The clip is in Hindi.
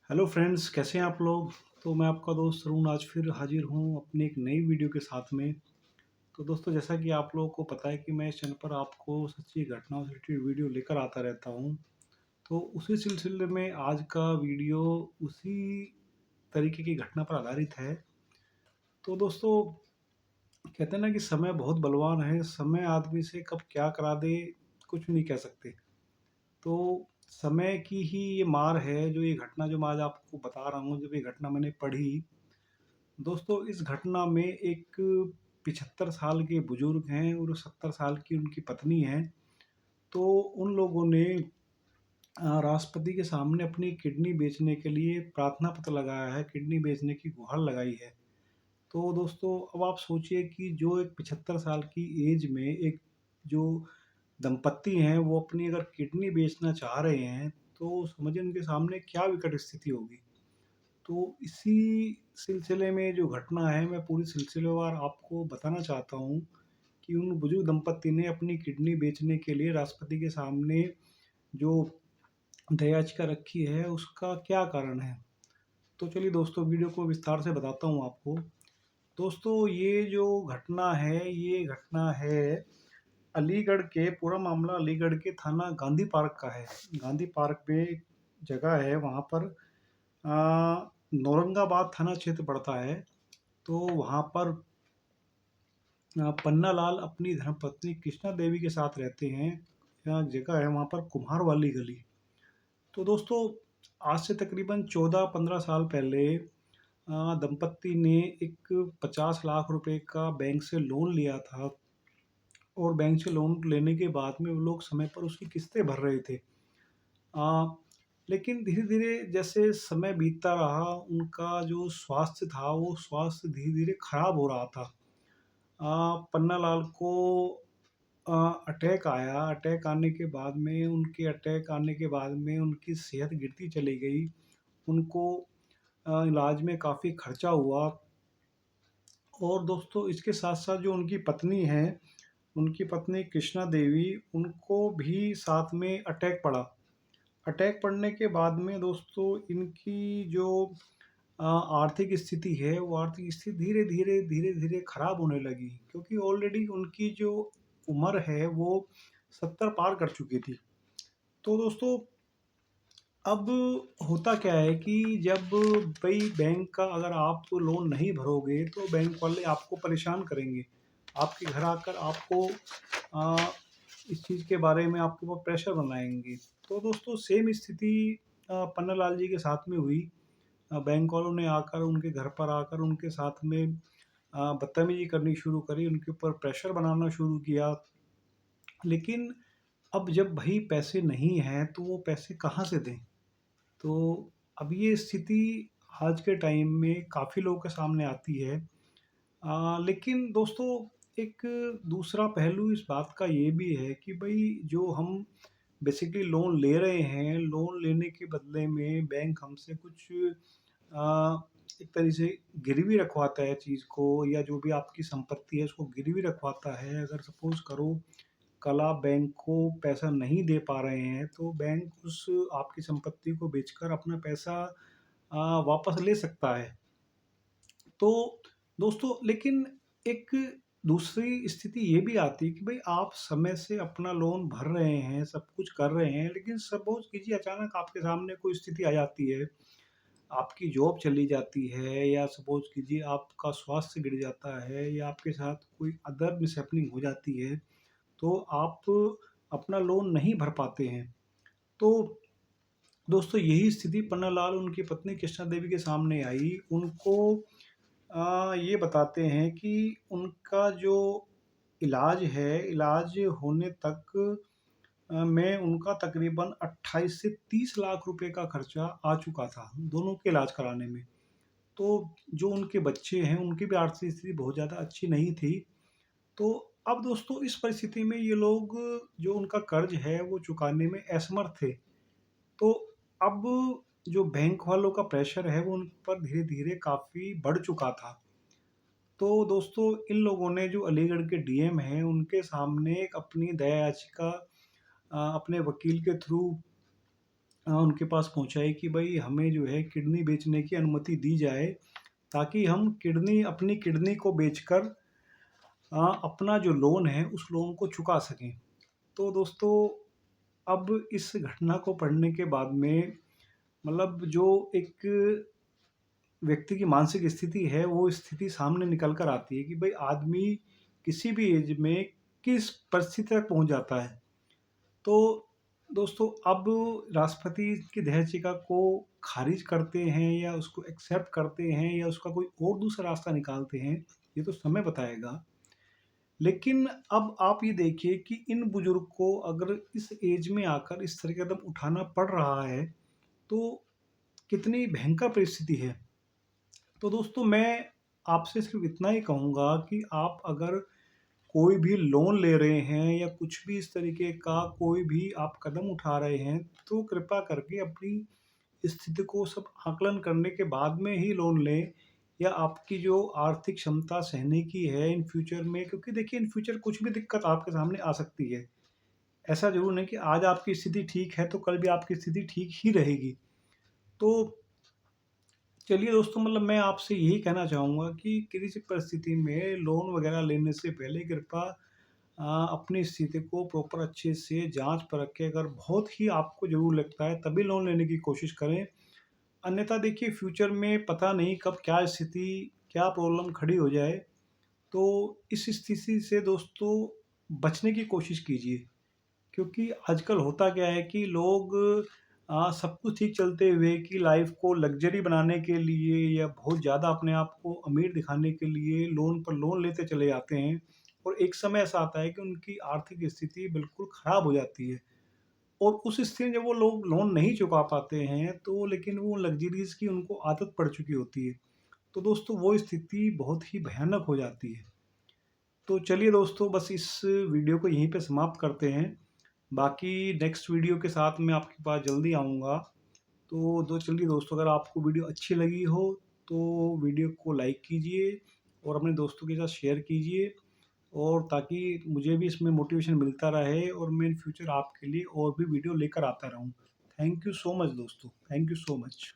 हेलो फ्रेंड्स, कैसे हैं आप लोग। तो मैं आपका दोस्त अरुण आज फिर हाजिर हूँ अपनी एक नई वीडियो के साथ में। तो दोस्तों, जैसा कि आप लोगों को पता है कि मैं इस चैनल पर आपको सच्ची घटनाओं से रिलेटेड वीडियो लेकर आता रहता हूँ। तो उसी सिलसिले में आज का वीडियो उसी तरीके की घटना पर आधारित है। तो दोस्तों, कहते हैं ना कि समय बहुत बलवान है। समय आदमी से कब क्या करा दे, कुछ नहीं कह सकते। तो समय की ही ये मार है, जो ये घटना जो मैं आज आपको बता रहा हूँ, जब ये घटना मैंने पढ़ी। दोस्तों, इस घटना में एक 75 साल के बुजुर्ग हैं और 70 साल की उनकी पत्नी है। तो उन लोगों ने राष्ट्रपति के सामने अपनी किडनी बेचने के लिए प्रार्थना पत्र लगाया है, किडनी बेचने की गुहार लगाई है। तो दोस्तों, अब आप सोचिए कि जो एक 75 साल की एज में एक जो दंपत्ति हैं, वो अपनी अगर किडनी बेचना चाह रहे हैं, तो समझिए उनके सामने क्या विकट स्थिति होगी। तो इसी सिलसिले में जो घटना है, मैं पूरी सिलसिलेवार आपको बताना चाहता हूँ कि उन बुजुर्ग दंपत्ति ने अपनी किडनी बेचने के लिए राष्ट्रपति के सामने जो दया याचिका रखी है, उसका क्या कारण है। तो चलिए दोस्तों, वीडियो को विस्तार से बताता हूँ आपको। दोस्तों, ये जो घटना है, ये घटना है अलीगढ़ के, पूरा मामला अलीगढ़ के थाना गांधी पार्क का है। गांधी पार्क में एक जगह है, वहाँ पर नौरंगाबाद थाना क्षेत्र पड़ता है। तो वहाँ पर पन्नालाल अपनी धर्मपत्नी कृष्णा देवी के साथ रहते हैं। यहाँ जगह है वहाँ पर कुम्हार वाली गली। तो दोस्तों, आज से तकरीबन 14-15 साल पहले दंपत्ति ने एक 50 लाख रुपए का बैंक से लोन लिया था। और बैंक से लोन लेने के बाद में वो लोग समय पर उसकी किस्तें भर रहे थे। अ, लेकिन धीरे-धीरे जैसे समय बीतता रहा, उनका जो स्वास्थ्य था, वो स्वास्थ्य धीरे-धीरे खराब हो रहा था। पन्नालाल को अ, अटैक आया। अटैक आने के बाद में उनकी सेहत गिरती चली गई। उनको इलाज में काफ़ी खर्चा हुआ। और दोस्तों, इसके साथ-साथ जो उनकी पत्नी हैं, उनकी पत्नी कृष्णा देवी, उनको भी साथ में अटैक पड़ा। अटैक पड़ने के बाद में दोस्तों, इनकी जो आर्थिक स्थिति है, वो आर्थिक स्थिति धीरे-धीरे, धीरे-धीरे खराब होने लगी, क्योंकि ऑलरेडी उनकी जो उम्र है, वो 70 पार कर चुकी थी। तो दोस्तों, अब होता क्या है कि जब भई बैंक का अगर आप लोन नहीं भरोगे, तो बैंक वाले आपको परेशान करेंगे। आपके घर आकर आपको अ, इस चीज़ के बारे में आपके ऊपर प्रेशर बनाएँगे। तो दोस्तों, सेम स्थिति पन्नालाल जी के साथ में हुई। बैंक वालों ने आकर उनके घर पर आकर उनके साथ में बदतमीज़ी करनी शुरू करी, उनके ऊपर प्रेशर बनाना शुरू किया। लेकिन अब जब भई पैसे नहीं हैं, तो वो पैसे कहाँ से दें? तो अब ये स्थिति आज के टाइम में काफ़ी लोगों के सामने आती है। लेकिन दोस्तों, एक दूसरा पहलू इस बात का ये भी है कि भई जो हम बेसिकली लोन ले रहे हैं, लोन लेने के बदले में बैंक हमसे कुछ एक तरह से गिरवी रखवाता है चीज़ को, या जो भी आपकी संपत्ति है उसको गिरवी रखवाता है। अगर सपोज़ करो कल आप बैंक को पैसा नहीं दे पा रहे हैं, तो बैंक उस आपकी संपत्ति को बेचकर अपना पैसा वापस ले सकता है। तो दोस्तों, लेकिन एक दूसरी स्थिति ये भी आती है कि भई आप समय से अपना लोन भर रहे हैं, सब कुछ कर रहे हैं, लेकिन सपोज़ कीजिए अचानक आपके सामने कोई स्थिति आ जाती है, आपकी जॉब चली जाती है, या सपोज़ कीजिए आपका स्वास्थ्य गिर जाता है, या आपके साथ कोई अदर मिसहैपनिंग हो जाती है, तो आप अपना लोन नहीं भर पाते हैं। तो दोस्तों, यही स्थिति पन्नालाल उनकी पत्नी कृष्णा देवी के सामने आई। उनको ये बताते हैं कि उनका जो इलाज है, इलाज होने तक में उनका तकरीबन 28 से 30 लाख रुपए का खर्चा आ चुका था, दोनों के इलाज कराने में। तो जो उनके बच्चे हैं, उनकी भी आर्थिक स्थिति बहुत ज़्यादा अच्छी नहीं थी। तो अब दोस्तों, इस परिस्थिति में ये लोग जो उनका कर्ज है, वो चुकाने में असमर्थ थे। तो अब जो बैंक वालों का प्रेशर है, वो उन पर धीरे-धीरे काफ़ी बढ़ चुका था। तो दोस्तों, इन लोगों ने, जो अलीगढ़ के डीएम हैं, उनके सामने एक अपनी दया याचिका अपने वकील के थ्रू उनके पास पहुँचाई कि भाई हमें जो है किडनी बेचने की अनुमति दी जाए, ताकि हम अपनी किडनी को बेचकर अपना जो लोन है उस लोन को चुका सकें। तो दोस्तों, अब इस घटना को पढ़ने के बाद में मतलब जो एक व्यक्ति की मानसिक स्थिति है, वो स्थिति सामने निकल कर आती है कि भाई आदमी किसी भी एज में किस परिस्थिति तक पहुँच जाता है। तो दोस्तों, अब राष्ट्रपति की दया याचिका को खारिज करते हैं या उसको एक्सेप्ट करते हैं या उसका कोई और दूसरा रास्ता निकालते हैं, ये तो समय बताएगा। लेकिन अब आप ये देखिए कि इन बुजुर्ग को अगर इस एज में आकर इस तरह का कदम उठाना पड़ रहा है, तो कितनी भयंकर परिस्थिति है। तो दोस्तों, मैं आपसे सिर्फ़ इतना ही कहूँगा कि आप अगर कोई भी लोन ले रहे हैं या कुछ भी इस तरीके का कोई भी आप कदम उठा रहे हैं, तो कृपया करके अपनी स्थिति को सब आकलन करने के बाद में ही लोन लें, या आपकी जो आर्थिक क्षमता सहने की है इन फ्यूचर में, क्योंकि देखिए इन फ्यूचर कुछ भी दिक्कत आपके सामने आ सकती है। ऐसा ज़रूर नहीं कि आज आपकी स्थिति ठीक है, तो कल भी आपकी स्थिति ठीक ही रहेगी। तो चलिए दोस्तों, मतलब मैं आपसे यही कहना चाहूँगा कि किसी परिस्थिति में लोन वगैरह लेने से पहले कृपया अपनी स्थिति को प्रॉपर अच्छे से जाँच-परख के, अगर बहुत ही आपको ज़रूर लगता है तभी लोन लेने की कोशिश करें। अन्यथा देखिए फ्यूचर में पता नहीं कब क्या स्थिति, क्या प्रॉब्लम खड़ी हो जाए। तो इस स्थिति से दोस्तों बचने की कोशिश कीजिए। क्योंकि आजकल होता क्या है कि लोग सब कुछ ठीक चलते हुए कि लाइफ को लग्ज़री बनाने के लिए या बहुत ज़्यादा अपने आप को अमीर दिखाने के लिए लोन पर लोन लेते चले जाते हैं, और एक समय ऐसा आता है कि उनकी आर्थिक स्थिति बिल्कुल ख़राब हो जाती है, और उस स्थिति में जब वो लोग लोन नहीं चुका पाते हैं, तो लेकिन वो लग्ज़रीज़ की उनको आदत पड़ चुकी होती है। तो दोस्तों, वो स्थिति बहुत ही भयानक हो जाती है। तो चलिए दोस्तों, बस इस वीडियो को यहीं पे समाप्त करते हैं। बाकी नेक्स्ट वीडियो के साथ मैं आपके पास जल्दी आऊँगा। चलिए दोस्तों, अगर आपको वीडियो अच्छी लगी हो, तो वीडियो को लाइक कीजिए और अपने दोस्तों के साथ शेयर कीजिए, और ताकि मुझे भी इसमें मोटिवेशन मिलता रहे और मैं इन फ्यूचर आपके लिए और भी वीडियो लेकर आता रहूँ। थैंक यू सो मच दोस्तों। Thank you so much.